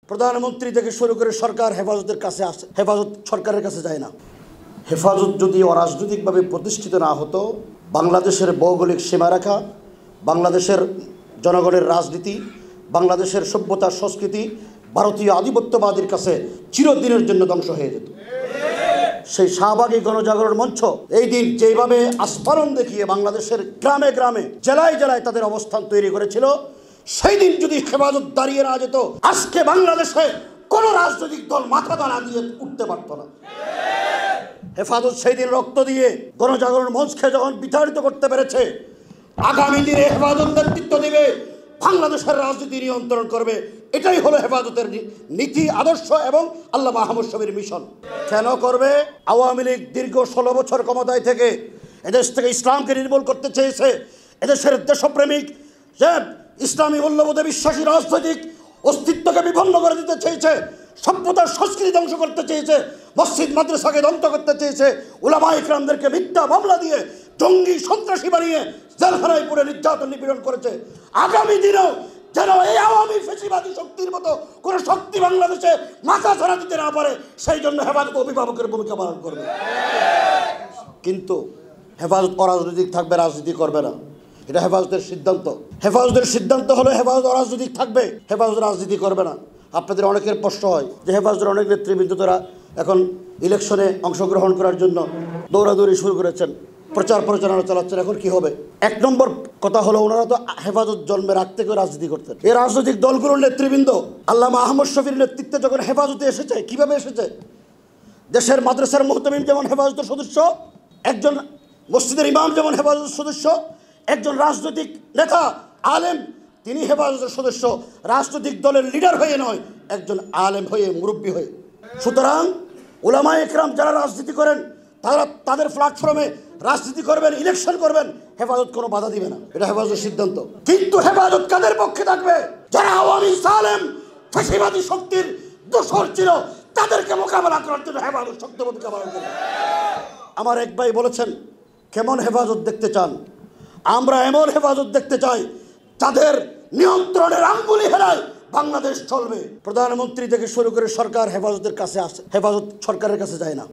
প্রধানমন্ত্রী থেকে শুরু করে সরকার হেফাজতের কাছে আসে, হেফাজত সরকারের কাছে যায় না। হেফাজত যদি অরাজনৈতিকভাবে প্রতিষ্ঠিত না হতো, বাংলাদেশের ভৌগোলিক সীমারেখা, বাংলাদেশের জনগণের রাজনীতি, বাংলাদেশের সভ্যতার সংস্কৃতি ভারতীয় আধিপত্যবাদীর কাছে চিরদিনের জন্য ধ্বংস হয়ে যেত। সেই শাহবাগী গণজাগরণ মঞ্চ এই দিন যেভাবে আস্ফালন দেখিয়ে বাংলাদেশের গ্রামে গ্রামে জেলায় জেলায় তাদের অবস্থান তৈরি করেছিল, সেই দিন যদি হেফাজত দাঁড়িয়ে না যেত, আজকে বাংলাদেশে কোনো রাজনৈতিক দল মাথা দাঁড়া দিয়ে উঠতে পারত না। হেফাজত সেই দিন রক্ত দিয়ে গণজাগরণ মঞ্চকে যখন বিতাড়িত করতে পেরেছে, আগামী দিনে হেফাজত নেতৃত্ব দেবে, বাংলাদেশের রাজনীতি নিয়ন্ত্রণ করবে। এটাই হলো হেফাজতের নীতি, আদর্শ এবং আল্লামা আহমদ শফীর মিশন। কেন করবে? আওয়ামী লীগ দীর্ঘ 16 বছর ক্ষমতায় থেকে এদেশ থেকে ইসলামকে নির্মূল করতে চেয়েছে। এদেশের দেশপ্রেমিক যে ইসলামী মূল্যবোধে বিশ্বাসী রাজনৈতিক অস্তিত্বকে বিপন্ন করে দিতে চেয়েছে, সভ্যতার সংস্কৃতি ধ্বংস করতে চেয়েছে, মসজিদ মাদ্রাসাকে ধ্বংস করতে চেয়েছে, উলামা ইকরামদেরকে মিথ্যা মামলা দিয়ে জঙ্গি সন্ত্রাসী বানিয়ে জেলখানায় পুরে নির্যাতন নিপীড়ন করেছে। আগামী দিনেও যেন এই আওয়ামী ফেসিবাদী শক্তির মতো কোনো শক্তি বাংলাদেশে মাথা ধরা দিতে না পারে, সেই জন্য হেফাজত অভিভাবকের ভূমিকা পালন করবে। কিন্তু হেফাজত অরাজনৈতিক থাকবে, রাজনীতি করবে না, এটা হেফাজতের সিদ্ধান্ত। হেফাজতের সিদ্ধান্ত হলো হেফাজত অরাজনৈতিক থাকবে, হেফাজত রাজনীতি করবে না। আপনাদের অনেকের প্রশ্ন হয় যে হেফাজতের অনেক নেতৃবৃন্দ তারা এখন ইলেকশনে অংশগ্রহণ করার জন্য দৌড়াদৌড়ি শুরু করেছেন, প্রচার প্রচারণা চালাচ্ছেন। এখন কি হবে? 1 নম্বর কথা হলো, ওনারা তো হেফাজত জন্মের আগ থেকে রাজনীতি করতেন। এই রাজনৈতিক দলগুলোর নেতৃবৃন্দ আল্লামা আহমদ শফীর নেতৃত্বে যখন হেফাজতে এসেছে, কিভাবে এসেছে? দেশের মাদ্রাসার মুহতামিম যেমন হেফাজতের সদস্য, একজন মসজিদের ইমাম যেমন হেফাজতের সদস্য, একজন রাজনৈতিক নেতা আলেম তিনি হেফাজতের সদস্য, রাজনৈতিক দলের লিডার হয়ে নয়, একজন আলেম হয়ে, মুরব্বী হয়ে। সুতরাং উলামা ইকরাম যারা রাজনীতি করেন, তারা তাদের প্ল্যাটফর্মে রাজনীতি করবেন, ইলেকশন করবেন, হেফাজত কোনো বাধা দিবে না, এটা হেফাজতের সিদ্ধান্ত। কিন্তু হেফাজত কাদের পক্ষে থাকবে? যারা আওয়ামী সালেম ফ্যাসিবাদী শক্তির দোসর ছিল, তাদেরকে মোকাবেলা করার জন্য হেফাজত শক্ত ভূমিকা পালন করবে। আমার এক ভাই বলেছেন, কেমন হেফাজত দেখতে চান? আমরা এমন হেফাজত দেখতে চাই যাদের নিয়ন্ত্রণের আঙ্গুলি হেলায় বাংলাদেশ চলবে। প্রধানমন্ত্রী থেকে শুরু করে সরকার হেফাজতের কাছে আসে, হেফাজত সরকারের কাছে যায় না।